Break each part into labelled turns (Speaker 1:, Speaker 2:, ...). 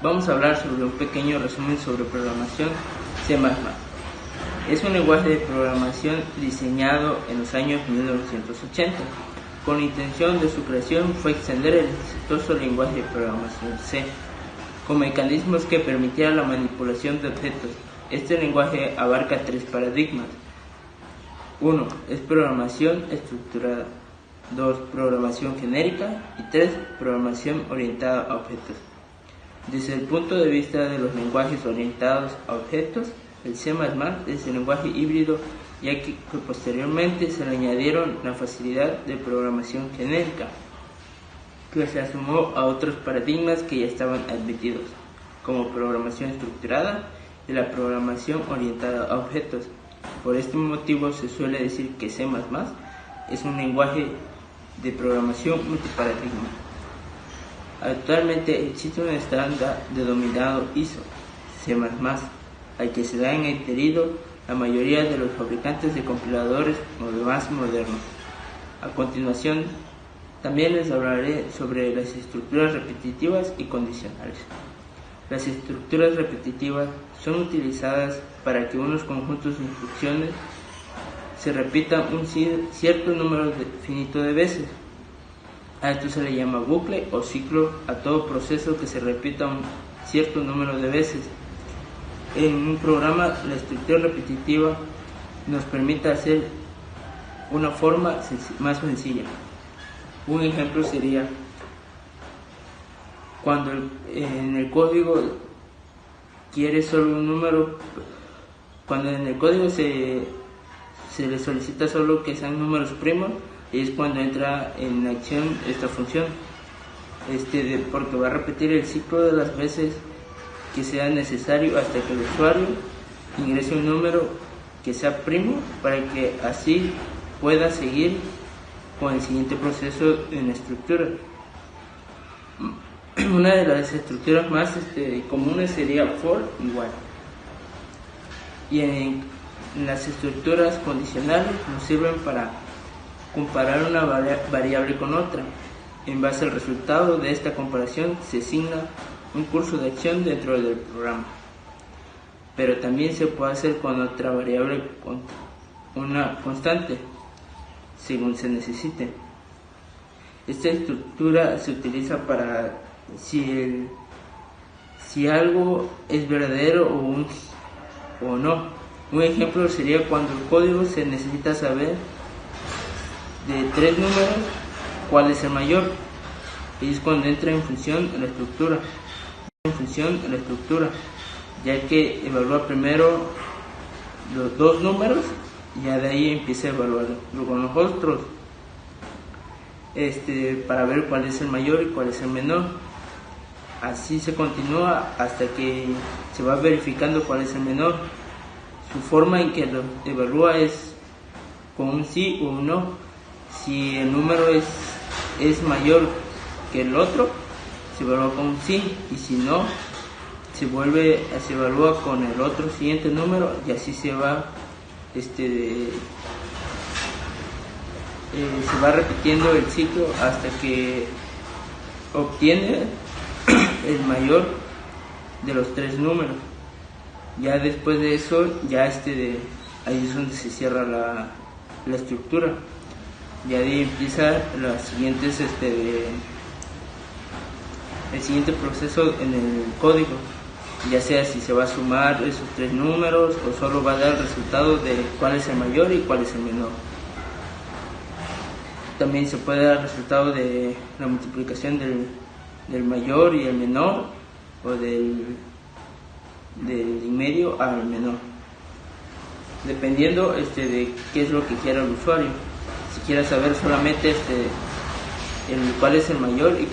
Speaker 1: Vamos a hablar sobre un pequeño resumen sobre programación C++. Es un lenguaje de programación diseñado en los años 1980. Con la intención de su creación fue extender el exitoso lenguaje de programación C con mecanismos que permitieran la manipulación de objetos. Este lenguaje abarca tres paradigmas. 1. Es programación estructurada. 2. Programación genérica. Y 3. Programación orientada a objetos. Desde el punto de vista de los lenguajes orientados a objetos, el C++ es el lenguaje híbrido, ya que posteriormente se le añadieron la facilidad de programación genérica, que se sumó a otros paradigmas que ya estaban admitidos, como programación estructurada y la programación orientada a objetos. Por este motivo se suele decir que C++ es un lenguaje de programación multiparadigma. Actualmente existe un estándar denominado ISO C++, al que se le han adherido la mayoría de los fabricantes de compiladores más modernos. A continuación, también les hablaré sobre las estructuras repetitivas y condicionales. Las estructuras repetitivas son utilizadas para que unos conjuntos de instrucciones se repitan un cierto número finito de veces. A esto se le llama bucle o ciclo a todo proceso que se repita un cierto número de veces. En un programa, la estructura repetitiva nos permite hacer una forma más sencilla. Un ejemplo sería cuando en el código quiere solo un número, cuando en el código se le solicita solo que sean números primos, y es cuando entra en acción esta función, porque va a repetir el ciclo de las veces que sea necesario hasta que el usuario ingrese un número que sea primo, para que así pueda seguir con el siguiente proceso en la estructura. Una de las estructuras más comunes sería for y while. Y en las estructuras condicionales nos sirven para comparar una variable con otra. En base al resultado de esta comparación se asigna un curso de acción dentro del programa. Pero también se puede hacer con otra variable, con una constante, según se necesite. Esta estructura se utiliza para si algo es verdadero o no. Un ejemplo sería cuando el código se necesita saber de tres números cuál es el mayor, y es cuando entra en función la estructura, ya que evalúa primero los dos números y ya de ahí empieza a evaluar luego los otros, para ver cuál es el mayor y cuál es el menor. Así se continúa hasta que se va verificando cuál es el menor. Su forma en que lo evalúa es con un sí o un no. Si el número es mayor que el otro, se evalúa con un sí, y si no, se evalúa con el otro siguiente número, y así se va se va repitiendo el ciclo hasta que obtiene el mayor de los tres números. Ya después de eso, ya ahí es donde se cierra la estructura. Ya de ahí empieza las siguientes el siguiente proceso en el código, ya sea si se va a sumar esos tres números o solo va a dar el resultado de cuál es el mayor y cuál es el menor. También se puede dar el resultado de la multiplicación del mayor y el menor, o del medio al menor, dependiendo de qué es lo que quiera el usuario. Si quiere saber solamente cuál es el mayor y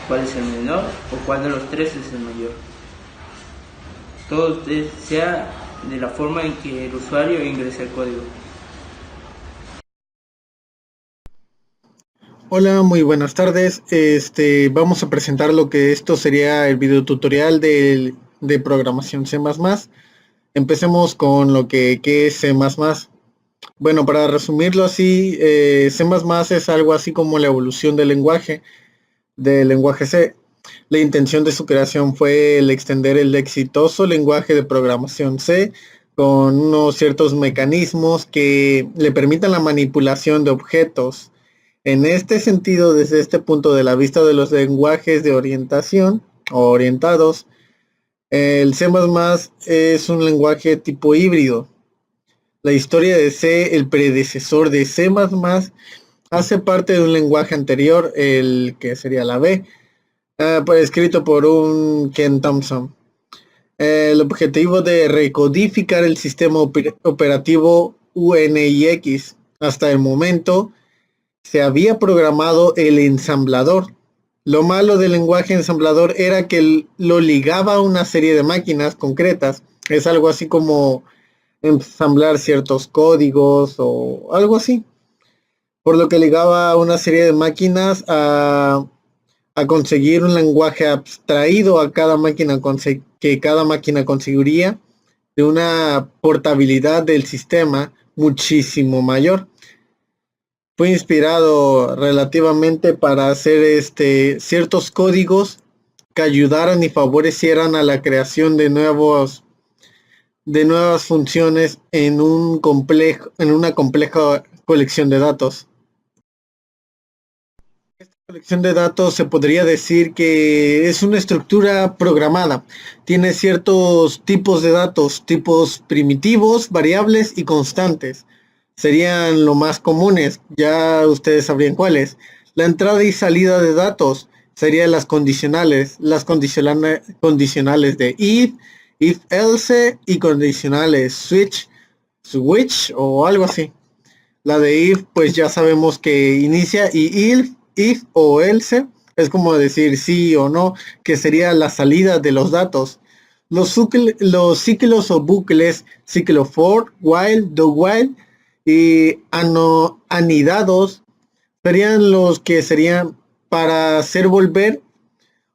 Speaker 1: cuál es el menor, o cuál de los tres es el mayor. Todo sea de la forma en que el usuario ingresa el código.
Speaker 2: Hola, muy buenas tardes. Vamos a presentar lo que esto sería el video tutorial de programación C++. Empecemos con lo que es C++. Bueno, para resumirlo así, C++ es algo así como la evolución del lenguaje C. La intención de su creación fue el extender el exitoso lenguaje de programación C con unos ciertos mecanismos que le permitan la manipulación de objetos. En este sentido, desde este punto de la vista de los lenguajes de orientación o orientados, el C++ es un lenguaje tipo híbrido. La historia de C, el predecesor de C++, hace parte de un lenguaje anterior, el que sería la B, escrito por un Ken Thompson. El objetivo de recodificar el sistema operativo UNIX. Hasta el momento se había programado el ensamblador. Lo malo del lenguaje ensamblador era que lo ligaba a una serie de máquinas concretas. Es algo así como ensamblar ciertos códigos o algo así. Por lo que ligaba a una serie de máquinas a conseguir un lenguaje abstraído a cada máquina que cada máquina conseguiría de una portabilidad del sistema muchísimo mayor. Fue inspirado relativamente para hacer ciertos códigos que ayudaran y favorecieran a la creación de nuevas funciones en una compleja colección de datos. Esta colección de datos se podría decir que es una estructura programada. Tiene ciertos tipos de datos, tipos primitivos, variables y constantes. Serían lo más comunes, ya ustedes sabrían cuáles. La entrada y salida de datos serían las condicionales de if else y condicionales switch o algo así. La de if, pues ya sabemos que inicia, y if o else es como decir sí o no, que sería la salida de los datos. Los ciclos o bucles, ciclo for, while, do while y anidados serían los que serían para hacer volver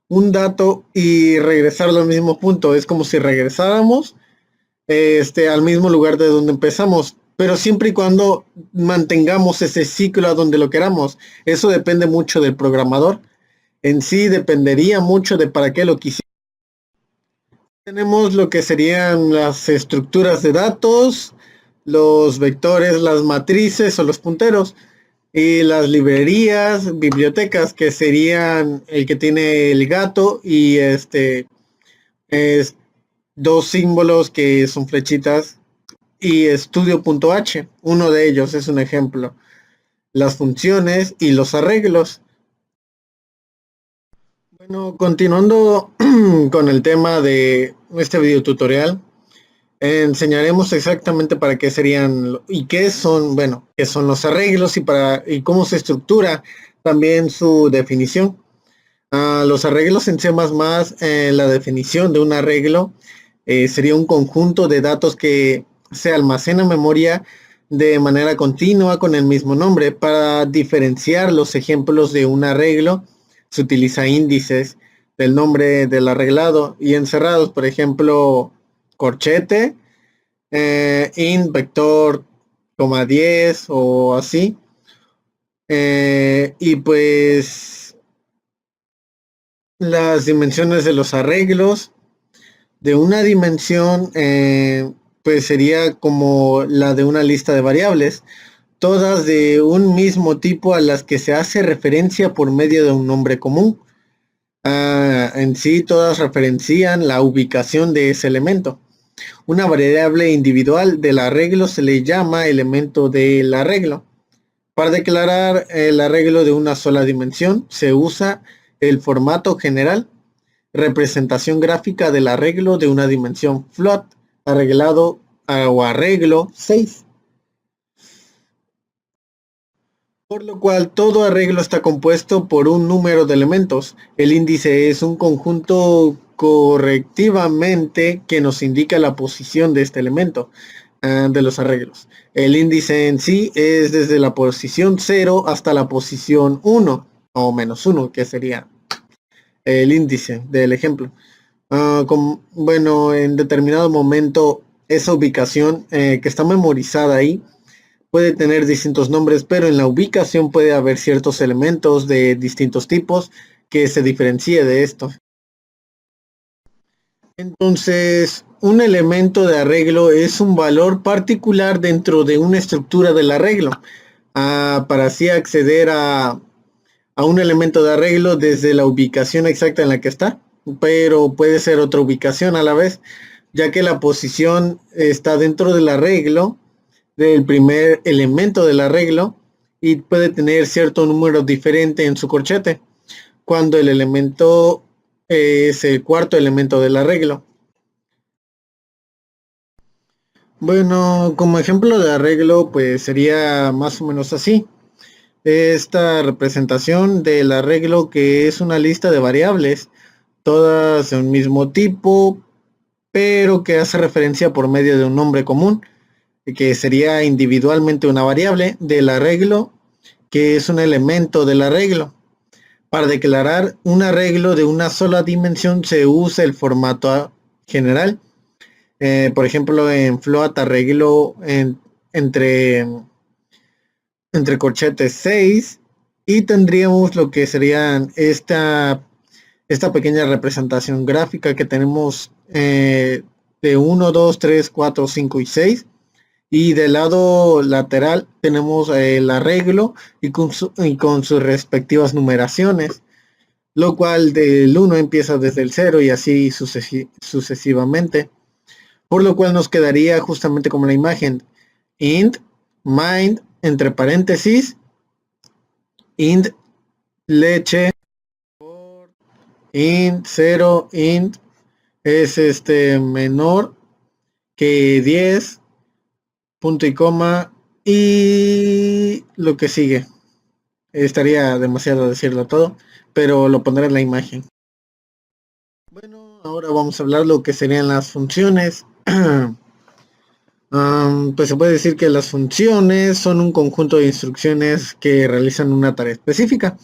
Speaker 2: un dato y regresar al mismo punto. Es como si regresáramos al mismo lugar de donde empezamos, pero siempre y cuando mantengamos ese ciclo a donde lo queramos. Eso depende mucho del programador. En sí dependería mucho de para qué lo quisiera. Tenemos lo que serían las estructuras de datos, los vectores, las matrices o los punteros, y las librerías, bibliotecas, que serían el que tiene el gato y es dos símbolos que son flechitas, y estudio.h, uno de ellos es un ejemplo. Las funciones y los arreglos. Bueno, continuando con el tema de este video tutorial, enseñaremos exactamente para qué serían y qué son, qué son los arreglos y cómo se estructura también su definición. Los arreglos en C++, la definición de un arreglo sería un conjunto de datos que se almacena en memoria de manera continua con el mismo nombre. Para diferenciar los ejemplos de un arreglo se utiliza índices del nombre del arreglado y encerrados, por ejemplo, corchete, int, vector, 10 o así. Y pues las dimensiones de los arreglos de una dimensión pues sería como la de una lista de variables, todas de un mismo tipo a las que se hace referencia por medio de un nombre común. En sí todas referencian la ubicación de ese elemento. Una variable individual del arreglo se le llama elemento del arreglo. Para declarar el arreglo de una sola dimensión se usa el formato general, representación gráfica del arreglo de una dimensión float, arreglado o arreglo 6. Por lo cual todo arreglo está compuesto por un número de elementos. El índice es un conjunto correctivamente que nos indica la posición de este elemento de los arreglos. El índice en sí es desde la posición 0 hasta la posición 1 o menos 1, que sería el índice del ejemplo. En determinado momento esa ubicación que está memorizada ahí puede tener distintos nombres, pero en la ubicación puede haber ciertos elementos de distintos tipos que se diferencie de esto. Entonces, un elemento de arreglo es un valor particular dentro de una estructura del arreglo, para así acceder a un elemento de arreglo desde la ubicación exacta en la que está, pero puede ser otra ubicación a la vez, ya que la posición está dentro del arreglo, del primer elemento del arreglo, y puede tener cierto número diferente en su corchete, cuando el elemento es el cuarto elemento del arreglo. Bueno, como ejemplo de arreglo, pues sería más o menos así. Esta representación del arreglo, que es una lista de variables, todas de un mismo tipo, pero que hace referencia por medio de un nombre común, que sería individualmente una variable del arreglo, que es un elemento del arreglo. Para declarar un arreglo de una sola dimensión se usa el formato general. Por ejemplo, en float arreglo entre corchetes 6, y tendríamos lo que serían esta pequeña representación gráfica que tenemos de 1, 2, 3, 4, 5 y 6. Y del lado lateral tenemos el arreglo y con sus respectivas numeraciones, lo cual del 1 empieza desde el 0 y así sucesivamente. Por lo cual nos quedaría justamente como la imagen: int, mind, entre paréntesis, int, leche, int, 0, int, es menor que 10, punto y coma, y lo que sigue. Estaría demasiado decirlo todo, pero lo pondré en la imagen. Bueno, ahora vamos a hablar lo que serían las funciones. Pues se puede decir que las funciones son un conjunto de instrucciones que realizan una tarea específica.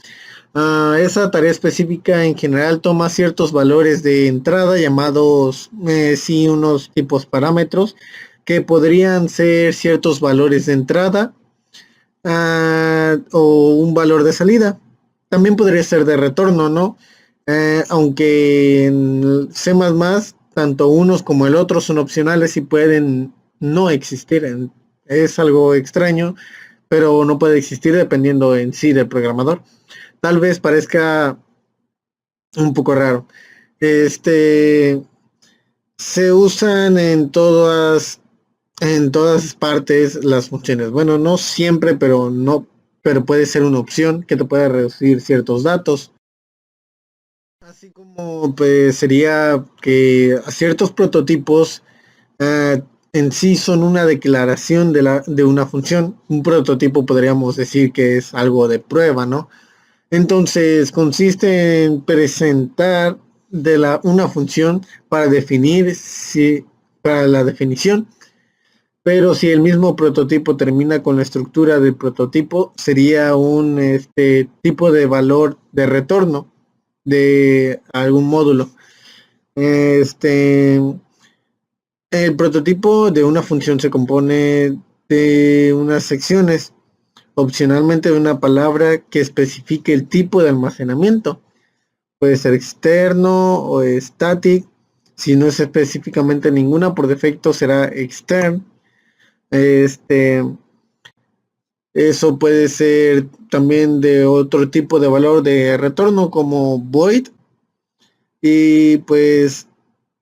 Speaker 2: Esa tarea específica en general toma ciertos valores de entrada llamados unos tipos parámetros, que podrían ser ciertos valores de entrada o un valor de salida. También podría ser de retorno, ¿no? Aunque en C++, tanto unos como el otro son opcionales y pueden no existir. Es algo extraño, pero no puede existir dependiendo en sí del programador. Tal vez parezca un poco raro. Se usan en todas partes las funciones. Bueno, no siempre, pero puede ser una opción que te puede reducir ciertos datos. Así como pues sería que a ciertos prototipos en sí son una declaración de una función. Un prototipo podríamos decir que es algo de prueba, ¿no? Entonces consiste en presentar una función para definir para la definición. Pero si el mismo prototipo termina con la estructura del prototipo, sería un tipo de valor de retorno de algún módulo. El prototipo de una función se compone de unas secciones, opcionalmente de una palabra que especifique el tipo de almacenamiento. Puede ser externo o static. Si no es específicamente ninguna, por defecto será extern. Eso puede ser también de otro tipo de valor de retorno como void. Y pues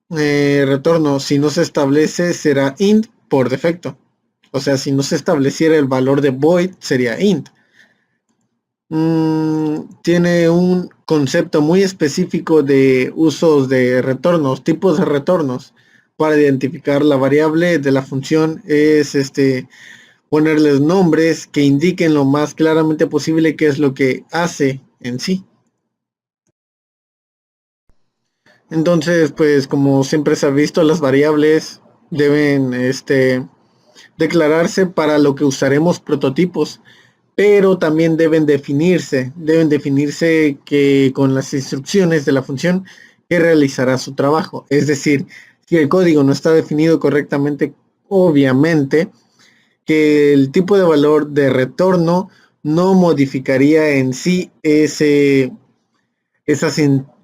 Speaker 2: retorno, si no se establece, será int por defecto. O sea, si no se estableciera el valor de void, sería int. Tiene un concepto muy específico de usos de retornos, tipos de retornos. Para identificar la variable de la función es ponerles nombres que indiquen lo más claramente posible qué es lo que hace en sí. Entonces, pues como siempre se ha visto, las variables deben declararse para lo que usaremos prototipos, pero también deben definirse que con las instrucciones de la función que realizará su trabajo. Es decir, si el código no está definido correctamente, obviamente que el tipo de valor de retorno no modificaría en sí esa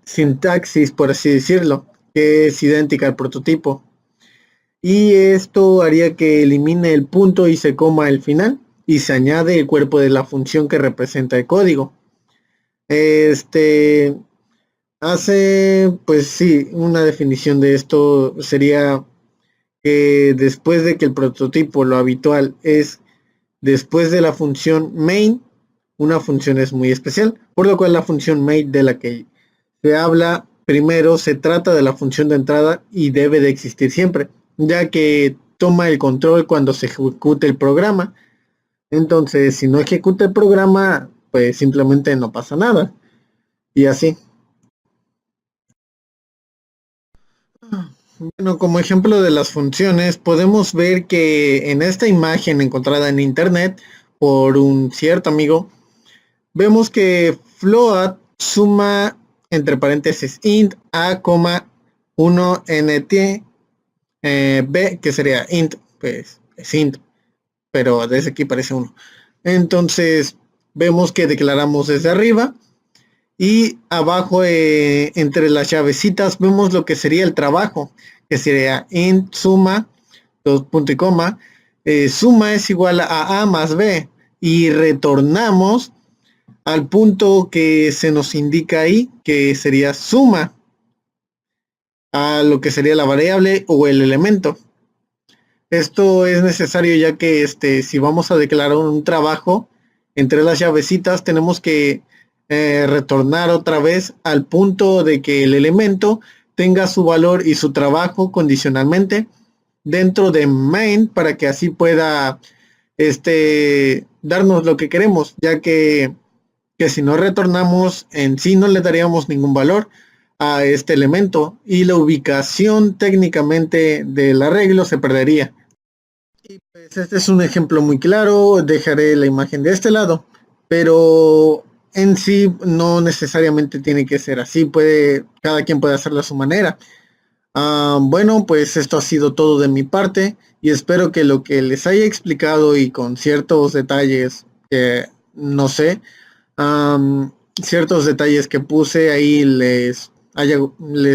Speaker 2: sintaxis, por así decirlo, que es idéntica al prototipo. Y esto haría que elimine el punto y se coma el final y se añade el cuerpo de la función que representa el código. Pues sí, una definición de esto sería que después de que el prototipo, lo habitual es después de la función main, una función es muy especial, por lo cual la función main de la que se habla primero se trata de la función de entrada y debe de existir siempre, ya que toma el control cuando se ejecute el programa. Entonces, si no ejecuta el programa, pues simplemente no pasa nada. Y así. Bueno, como ejemplo de las funciones, podemos ver que en esta imagen encontrada en internet por un cierto amigo, vemos que float suma entre paréntesis int a, 1 nt b, que sería int, pues es int, pero desde aquí parece 1. Entonces vemos que declaramos desde arriba y abajo entre las llavecitas vemos lo que sería el trabajo, que sería int suma, dos punto y coma, suma es igual a más b, y retornamos al punto que se nos indica ahí, que sería suma a lo que sería la variable o el elemento. Esto es necesario ya que si vamos a declarar un trabajo entre las llavecitas, tenemos que retornar otra vez al punto de que el elemento tenga su valor y su trabajo condicionalmente dentro de main, para que así pueda darnos lo que queremos, ya que si no retornamos en sí no le daríamos ningún valor a este elemento y la ubicación técnicamente del arreglo se perdería. Y pues este es un ejemplo muy claro, dejaré la imagen de este lado, pero en sí no necesariamente tiene que ser así, cada quien puede hacerlo a su manera. Bueno, pues esto ha sido todo de mi parte y espero que lo que les haya explicado y con ciertos detalles que no sé, ciertos detalles que puse ahí les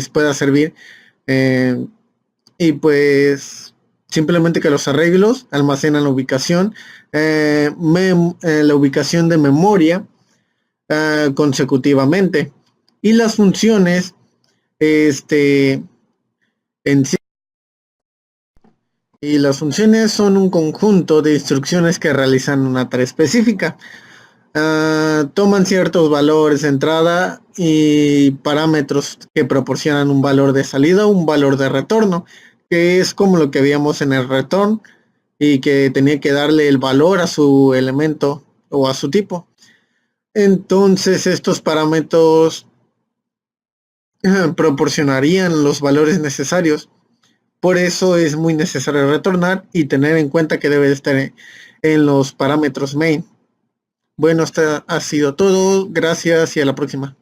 Speaker 2: pueda servir, y pues simplemente que los arreglos almacenan la ubicación, la ubicación de memoria consecutivamente, y las funciones en sí, y las funciones son un conjunto de instrucciones que realizan una tarea específica. Toman ciertos valores de entrada y parámetros que proporcionan un valor de salida o un valor de retorno, que es como lo que veíamos en el return, y que tenía que darle el valor a su elemento o a su tipo. Entonces estos parámetros proporcionarían los valores necesarios. Por eso es muy necesario retornar y tener en cuenta que debe estar en los parámetros main. Bueno, esto ha sido todo. Gracias y a la próxima.